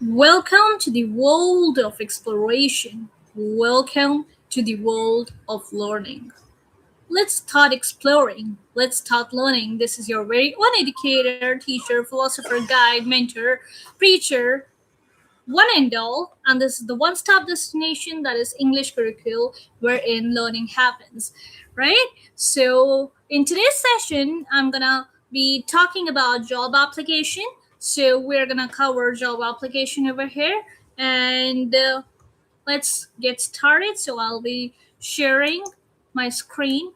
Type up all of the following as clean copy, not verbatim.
Welcome to the world of exploration. Welcome to the world of learning. Let's start exploring. Let's start learning. This is your very own educator, teacher, philosopher, guide, mentor, preacher, one and all. And this is the one stop destination that is English curricle wherein learning happens, right? So, in today's session, I'm gonna be talking about job application. So, we're gonna cover job application over here, and let's get started. So, I'll be sharing my screen.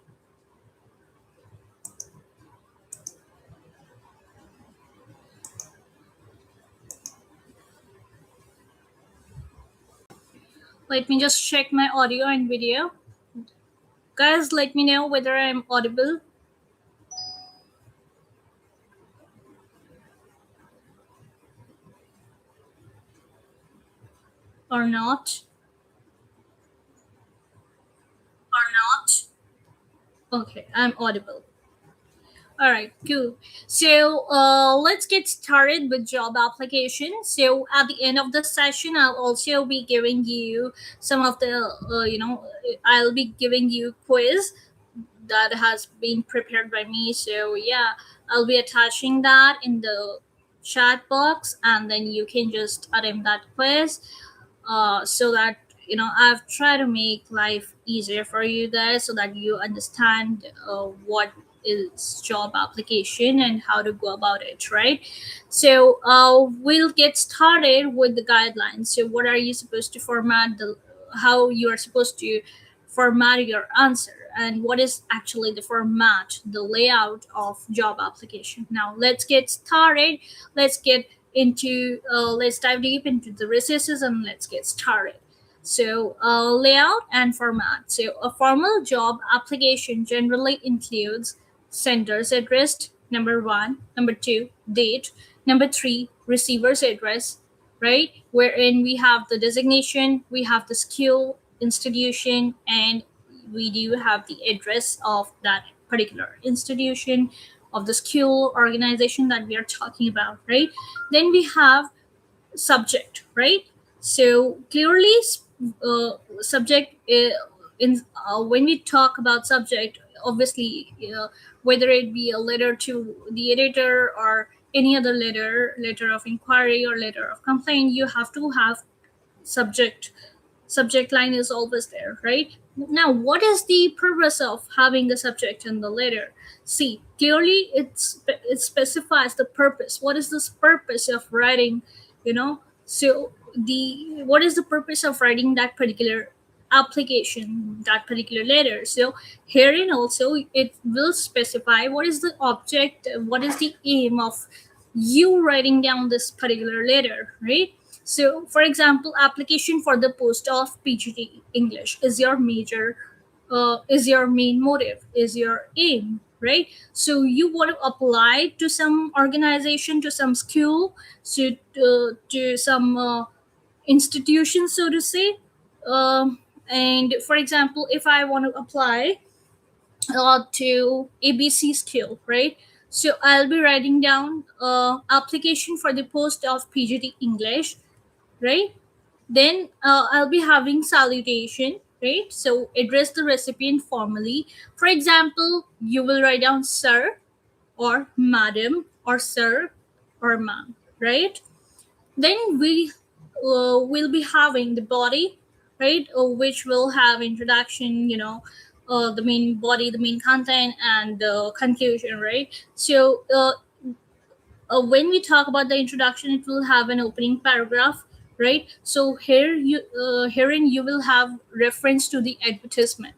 Let me just check my audio and video. Guys, let me know whether I'm audible or not. Okay, I'm audible. All right, cool. So let's get started with job application. So at the end of the session, I'll also be giving you some of the, I'll be giving you quiz that has been prepared by me. So yeah, I'll be attaching that in the chat box, and then you can just attempt that quiz, so that I've tried to make life easier for you guys so that you understand what is job application and how to go about it, right? So we'll get started with the guidelines. So what are you supposed to format, the how you are supposed to format your answer, and what is actually the format, the layout of job application. Now let's get started. Let's dive deep into the resources and let's get started. So layout and format. So a formal job application generally includes sender's address, number one, number two, date, number three, receiver's address, right? Wherein we have the designation, we have the skill, institution, and we do have the address of that particular institution, of the skill organization that we are talking about, right? Then we have subject, right? So clearly, subject in when we talk about subject, obviously, whether it be a letter to the editor or any other letter of inquiry or letter of complaint, you have to have subject. Subject line is always there, right? Now what is the purpose of having the subject in the letter? See, clearly it specifies the purpose. What is this purpose of writing, so the what is the purpose of writing that particular application, that particular letter? So herein also it will specify what is the object, what is the aim of you writing down this particular letter, right? So, for example, application for the post of PGT English is your major, is your main motive, is your aim, right? So you want to apply to some organization, to some school, to some institution, so to say. And for example, if I want to apply to ABC skill, right? So I'll be writing down application for the post of PGT English, right? Then I'll be having salutation, right? So address the recipient formally. For example, you will write down sir or madam or sir or ma'am, right? Then we will be having the body, right? Which will have introduction, the main body, the main content, and the conclusion, right? So when we talk about the introduction, it will have an opening paragraph, right? So herein you will have reference to the advertisement,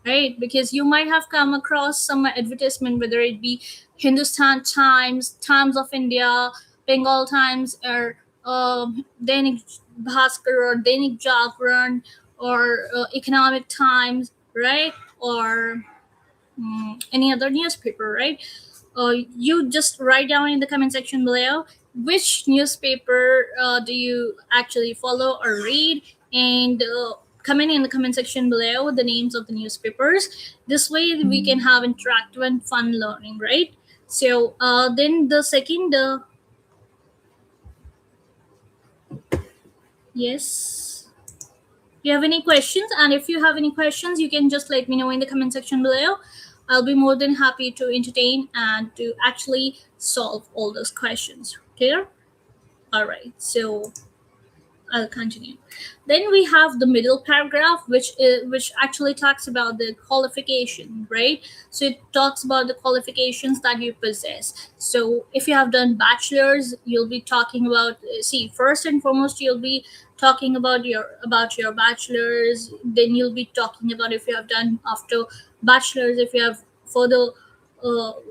right? Because you might have come across some advertisement, whether it be Hindustan Times, Times of India, Bengal Times, or Dainik Bhaskar, or Dainik Jagran, or Economic Times, right? Or any other newspaper, right? You just write down in the comment section below which newspaper do you actually follow or read, and comment in the comment section below the names of the newspapers. This way we can have interactive and fun learning, right? So then the second Yes. You have any questions? And if you have any questions, you can just let me know in the comment section below. I'll be more than happy to entertain and to actually solve all those questions. Clear? All right. So I'll continue. Then we have the middle paragraph, which actually talks about the qualification, right? So it talks about the qualifications that you possess. So if you have done bachelor's, you'll be talking about, see, first and foremost, you'll be talking about your bachelor's. Then you'll be talking about if you have done after bachelor's, if you have further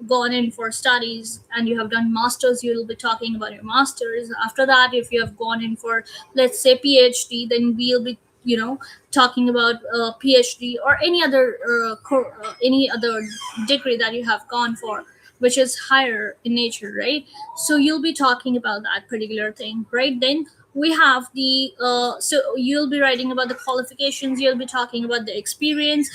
gone in for studies and you have done masters, you'll be talking about your masters. After that, if you have gone in for, let's say, PhD, then we'll be, talking about PhD or any other degree that you have gone for, which is higher in nature, right? So you'll be talking about that particular thing, right? Then we have the so you'll be writing about the qualifications, you'll be talking about the experience,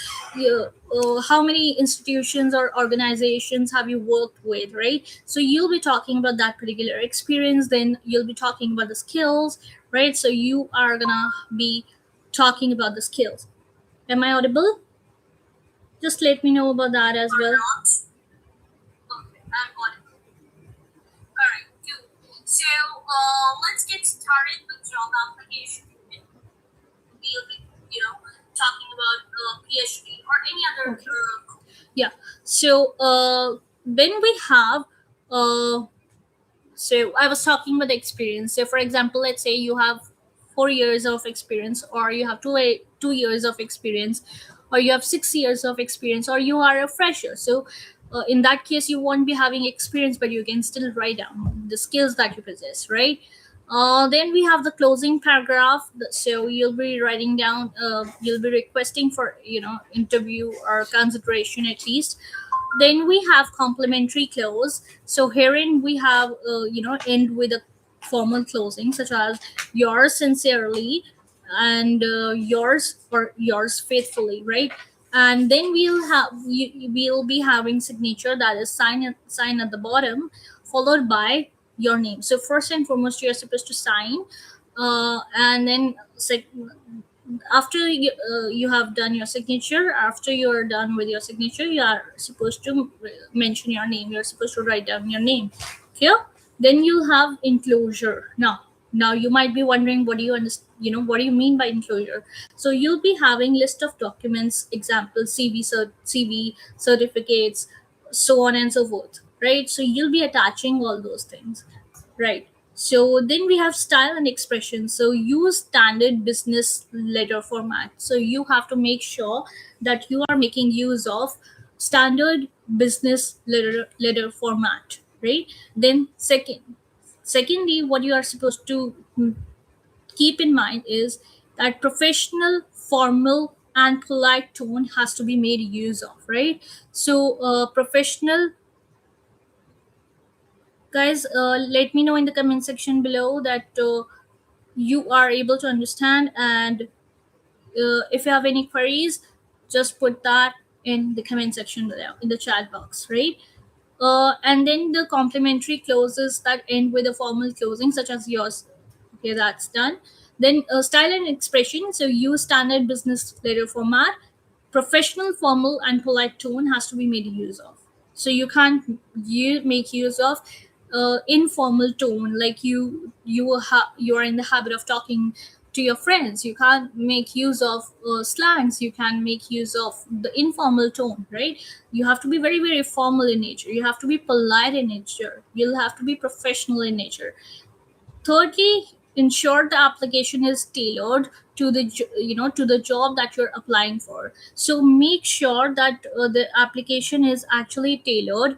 how many institutions or organizations have you worked with, right? So you'll be talking about that particular experience. Then you'll be talking about the skills, right? So you are gonna be talking about the skills. Am I audible? Just let me know about that as well. Not? Okay, I'm audible. All right, good. So let's get started with job application. We'll be, talking about PhD or any other. Okay. Yeah. So then we have uh, so I was talking about the experience. So for example, let's say you have 4 years of experience, or you have 2 years of experience, or you have 6 years of experience, or you are a fresher. So in that case, you won't be having experience, but you can still write down the skills that you possess, right? Then we have the closing paragraph. So you'll be writing down, you'll be requesting for, interview or consideration at least. Then we have complementary clause. So herein we have, end with a formal closing, such as yours sincerely and yours or yours faithfully, right? And then we'll be having signature, that is sign at the bottom, followed by your name. So first and foremost, you're supposed to sign, and then after you have done your signature, after you're done with your signature, you are supposed to mention your name, you're supposed to write down your name. Okay. Then you'll have enclosure. Now you might be wondering, what do you understand, what do you mean by enclosure? So you'll be having list of documents, example CV certificates, so on and so forth, right? So you'll be attaching all those things, right? So then we have style and expression. So use standard business letter format. So you have to make sure that you are making use of standard business letter format, right? Then secondly, what you are supposed to keep in mind is that professional, formal, and polite tone has to be made use of, right? So professional, guys, let me know in the comment section below that you are able to understand, and if you have any queries, just put that in the comment section below in the chat box, right? And then the complementary clauses that end with a formal closing, such as yours. Okay, that's done. Then style and expression. So use standard business letter format. Professional, formal, and polite tone has to be made use of. So you can't make use of informal tone, like you are in the habit of talking to your friends. You can't make use of slangs. You can make use of the informal tone, right? You have to be very, very formal in nature. You have to be polite in nature. You'll have to be professional in nature. Thirdly, ensure the application is tailored to to the job that you're applying for. So make sure that the application is actually tailored.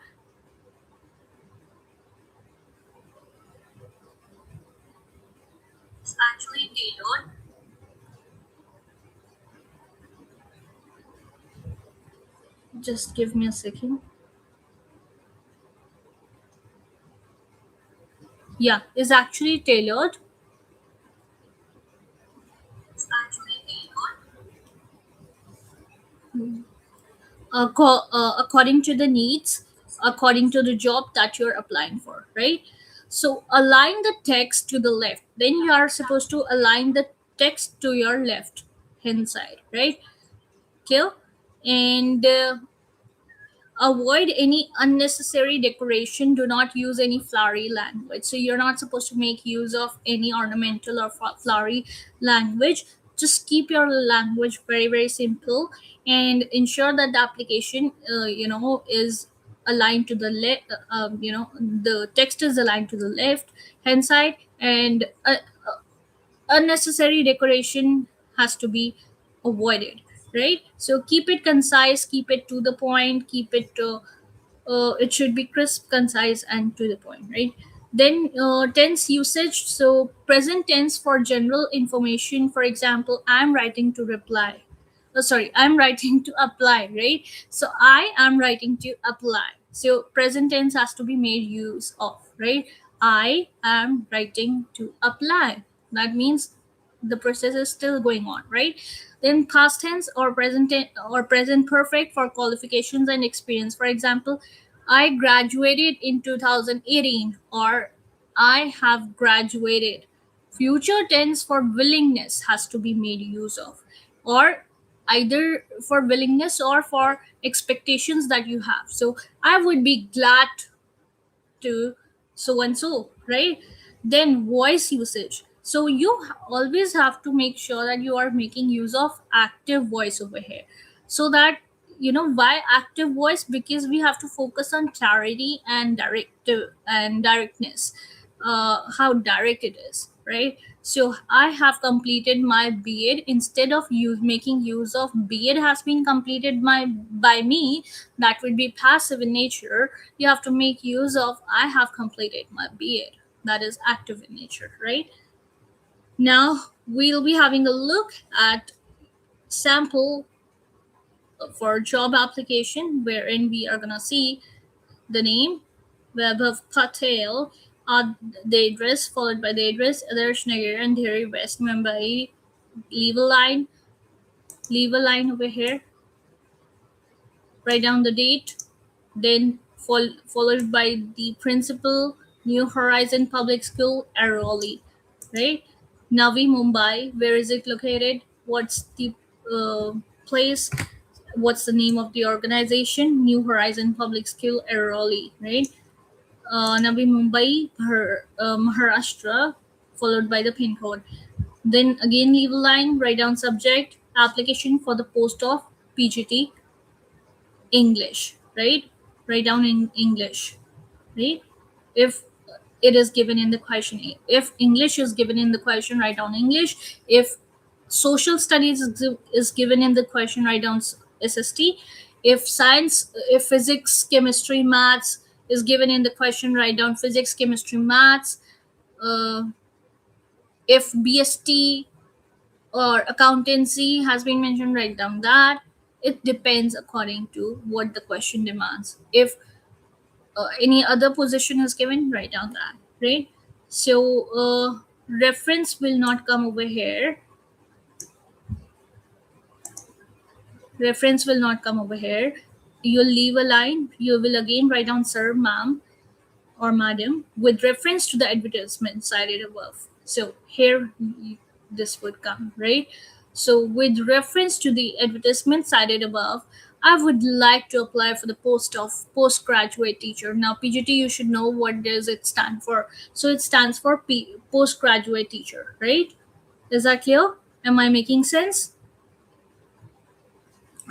It's actually tailored. Just give me a second. Yeah, is actually tailored. It's actually tailored according to the needs, according to the job that you're applying for, right? So align the text to the left. Then you are supposed to align the text to your left hand side, right? Kill. And avoid any unnecessary decoration. Do not use any flowery language. So you're not supposed to make use of any ornamental or flowery language. Just keep your language very very simple, and ensure that the application is aligned to the left. The text is aligned to the left hand side, and unnecessary decoration has to be avoided, right? So keep it concise, keep it to the point, keep it it should be crisp, concise, and to the point, right? Then tense usage. So present tense for general information. For example, I'm writing to reply. Oh, sorry, I'm writing to apply, right? So I am writing to apply. So present tense has to be made use of, right? I am writing to apply. That means the process is still going on, right? Then past tense or or present perfect for qualifications and experience. For example, I graduated in 2018, or I have graduated. Future tense for willingness has to be made use of, or either for willingness or for expectations that you have. So I would be glad to so and so, right? Then voice usage. So you always have to make sure that you are making use of active voice over here, so that why active voice, because we have to focus on clarity and directness, how direct it is, right? So I have completed my B.Ed. Instead of making use of B.Ed has been completed by me, that would be passive in nature. You have to make use of I have completed my B.Ed. That is active in nature, right? Now we'll be having a look at sample for job application, wherein we are gonna see the name, Vaibhav Patel, the address followed by the address, Adarsh Nagar, and Dheri West Mumbai. Leave a line, leave a line over here. Write down the date, then followed by the principal, New Horizon Public School, Airoli, right? Navi Mumbai. Where is it located? What's the uh, place? What's the name of the organization? New Horizon Public School, Airoli, right? Navi Mumbai, Maharashtra, followed by the pin code. Then again leave a line, write down subject, application for the post of PGT, English, right? Write down in English, right? If it is given in the question, if English is given in the question, write down English. If social studies is given in the question, write down SST. If science, if physics, chemistry, maths is given in the question, write down physics, chemistry, maths. uh, if BST or accountancy has been mentioned, write down that. It depends according to what the question demands. If any other position is given, write down that, right? So reference will not come over here. Reference will not come over here. You'll leave a line. You will again write down sir, ma'am, or madam with reference to the advertisement cited above. So here this would come, right? So with reference to the advertisement cited above, I would like to apply for the post of postgraduate teacher. Now PGT, you should know what does it stand for. So it stands for postgraduate teacher, right? Is that clear? Am I making sense?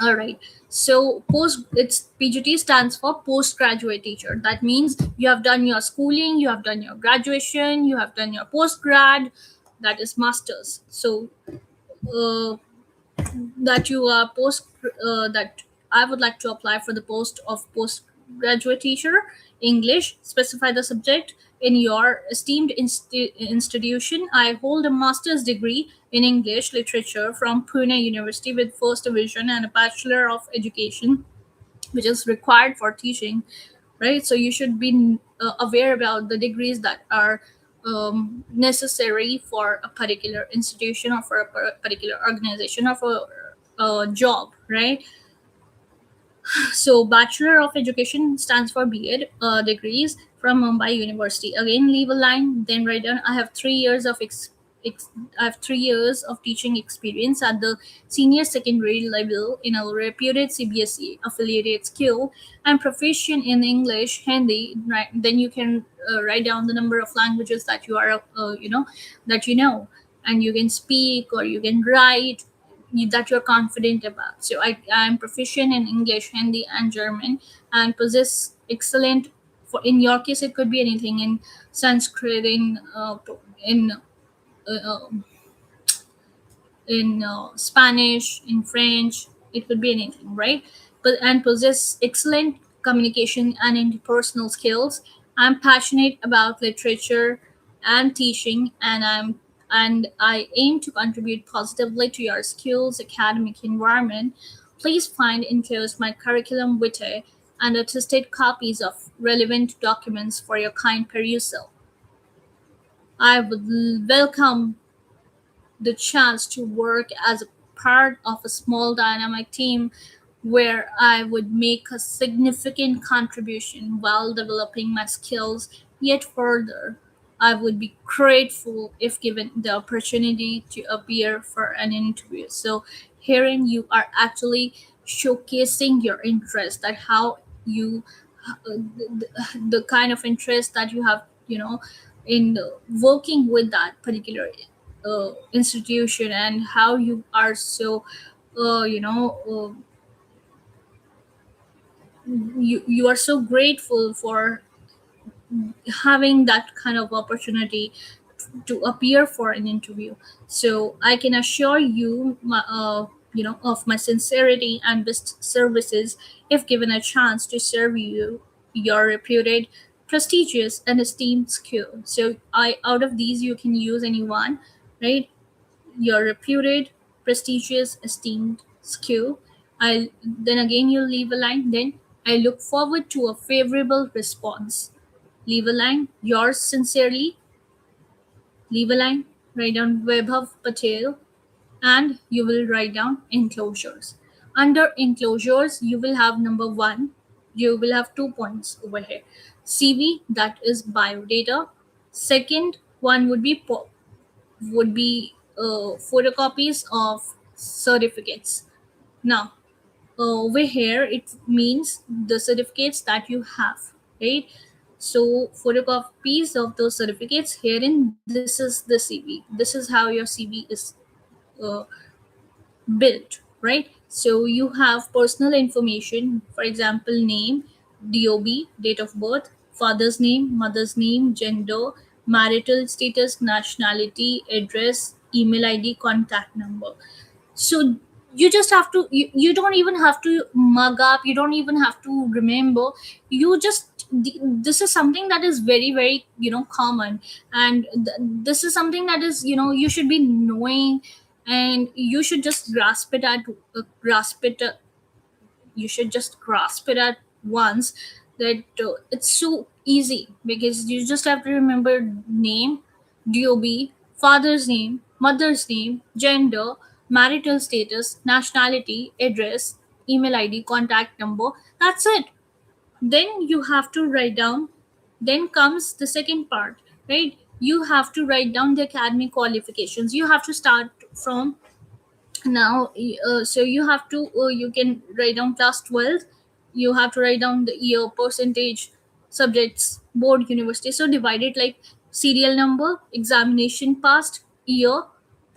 All right. So post it's PGT stands for postgraduate teacher. That means you have done your schooling, you have done your graduation, you have done your postgrad, that is masters. So uh, that you are that I would like to apply for the post of postgraduate teacher, English. Specify the subject. In your esteemed institution, I hold a master's degree in English literature from Pune University with first division and a bachelor of education, which is required for teaching, right? So you should be aware about the degrees that are necessary for a particular institution or for a particular organization or for a job, right? So bachelor of education stands for B.Ed degrees from Mumbai University. Again, leave a line, then write down I have 3 years of ex- I have 3 years of teaching experience at the senior secondary level in a reputed CBSE affiliated school. I'm proficient in English, Hindi. Right, then you can write down the number of languages that you are, that you know, and you can speak or you can write that you're confident about. So I'm proficient in English, Hindi, and German, and possess excellent. For in your case, it could be anything in Sanskrit, in uh, uh, Spanish, in French. It could be anything, right? But and possess excellent communication and interpersonal skills. I'm passionate about literature and teaching, and I aim to contribute positively to your school's academic environment. Please find enclosed my curriculum vitae and attested copies of relevant documents for your kind perusal. I would welcome the chance to work as a part of a small dynamic team where I would make a significant contribution while developing my skills yet further. I would be grateful if given the opportunity to appear for an interview. So, herein you are actually showcasing your interest, that how you, the kind of interest that you have, in working with that particular institution, and how you are so uh, you know uh, you are so grateful for having that kind of opportunity to appear for an interview. So I can assure you, of my sincerity and best services if given a chance to serve you your reputed, prestigious, and esteemed school. So I out of these you can use any one, right? Your reputed, prestigious, esteemed skill. I then again you leave a line. Then I look forward to a favorable response. Leave a line. Yours sincerely. Leave a line. Write down Vaibhav Patel, and you will write down enclosures. Under enclosures, you will have number one. You will have 2 points over here. CV, that is biodata. Second one would be photocopies of certificates. Now, over here, it means the certificates that you have, right? So, photocopies of those certificates. Herein, this is the CV. This is how your CV is uh, built, right? So, you have personal information, for example, name, DOB, date of birth, father's name, mother's name, gender, marital status, nationality, address, email ID, contact number. So you just have to, you don't even have to mug up, you don't even have to remember. You just, this is something that is very very common, and this is something that is, you should be knowing, and you should just grasp it you should just grasp it at once, that it's so easy, because you just have to remember name, dob, father's name, mother's name, gender, marital status, nationality, address, email id, contact number. That's it. Then you have to write down, then comes the second part, right? You have to write down the academic qualifications. You have to start from now. So you have to, you can write down class 12. You have to write down the year, percentage, subjects, board, university. So divide it like serial number, examination passed, year,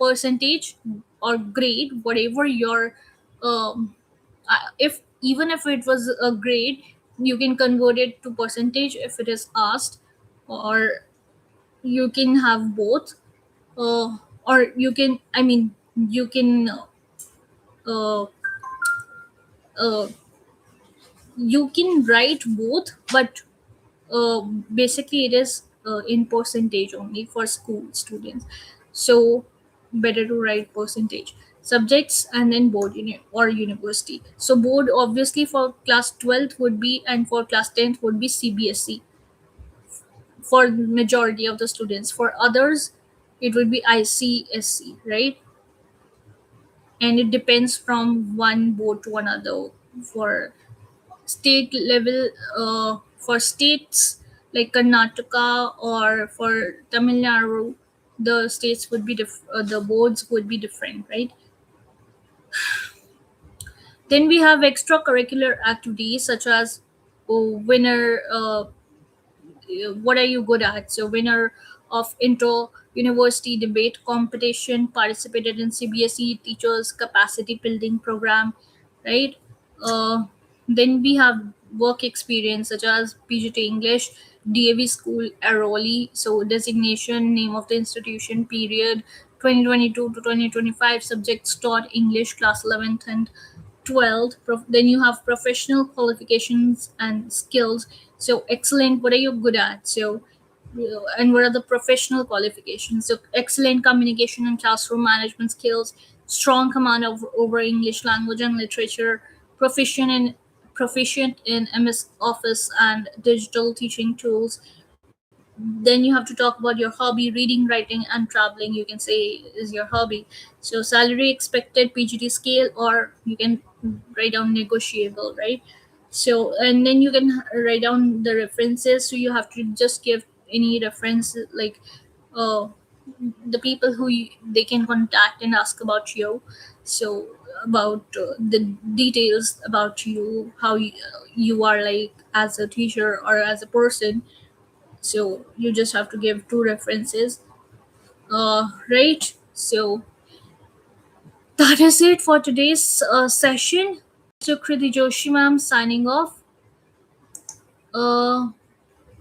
percentage, or grade, whatever your, if even if it was a grade, you can convert it to percentage if it is asked, or you can have both, or you can, I mean, you can, uh, uh, you can write both, but basically it is in percentage only for school students. So better to write percentage, subjects, and then board or university. So board obviously for class 12th would be, and for class 10th would be CBSE for majority of the students. For others, it would be ICSC, right? And it depends from one board to another. For state level, for states like Karnataka or for Tamil Nadu, the states would be the boards would be different, right? Then we have extracurricular activities such as winner. What are you good at? So winner of inter university debate competition, participated in CBSE teachers capacity building program, right? uh, then we have work experience such as PGT English, DAV school Airoli, so designation, name of the institution, period 2022 to 2025, subjects taught English class 11th and 12th. Then you have professional qualifications and skills. So excellent, what are you good at? So and what are the professional qualifications? So excellent communication and classroom management skills, strong command of over English language and literature, proficient in proficient in MS Office and digital teaching tools. Then you have to talk about your hobby, reading, writing, and traveling, you can say is your hobby. So salary expected, PGT scale, or you can write down negotiable, right? So and then you can write down the references, so you have to just give any reference, like uh, the people who they can contact and ask about you. So about the details about you, how you are like as a teacher or as a person. So you just have to give two references, right? So that is it for today's session. So Kriti Joshi ma'am signing off. uh,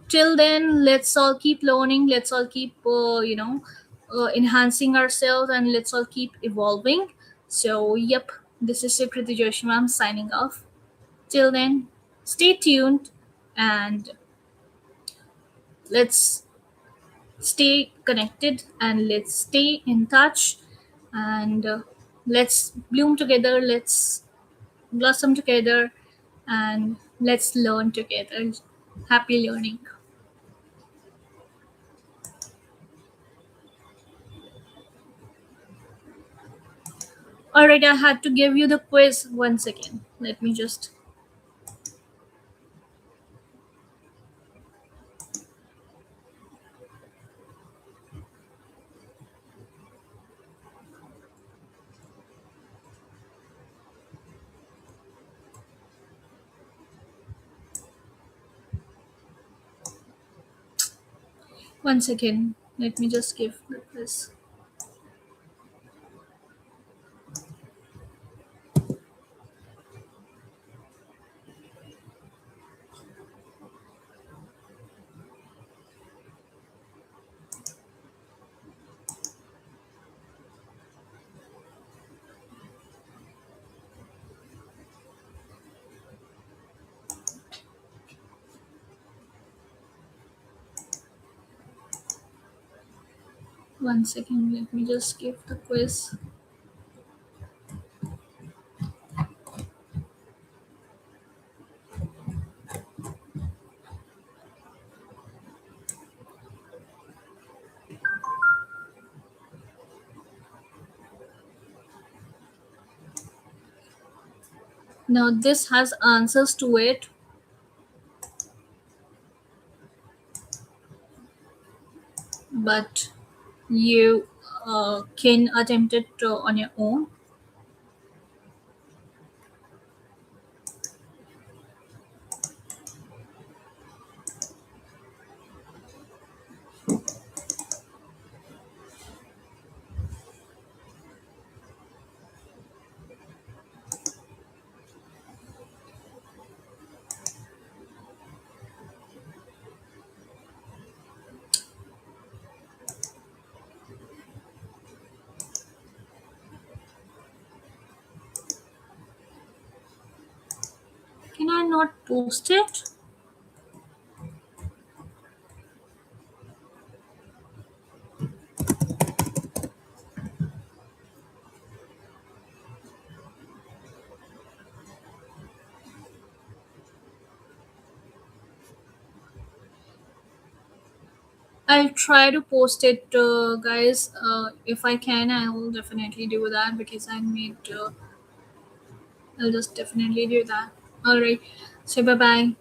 till then, let's all keep learning, let's all keep enhancing ourselves, and let's all keep evolving. So yep, this is Kriti Joshi ma'am signing off. Till then, stay tuned, and let's stay connected, and let's stay in touch, and let's bloom together, let's blossom together, and let's learn together. Happy learning. All right, I had to give you the quiz once again. Let me just 1 second. Let me just give the quiz. 1 second. Let me just give the quiz. Now this has answers to it, but you can attempt it on your own. Can I not post it? I'll try to post it, guys. If I can, I will definitely do that because I made. I'll just definitely do that. All right. So bye bye.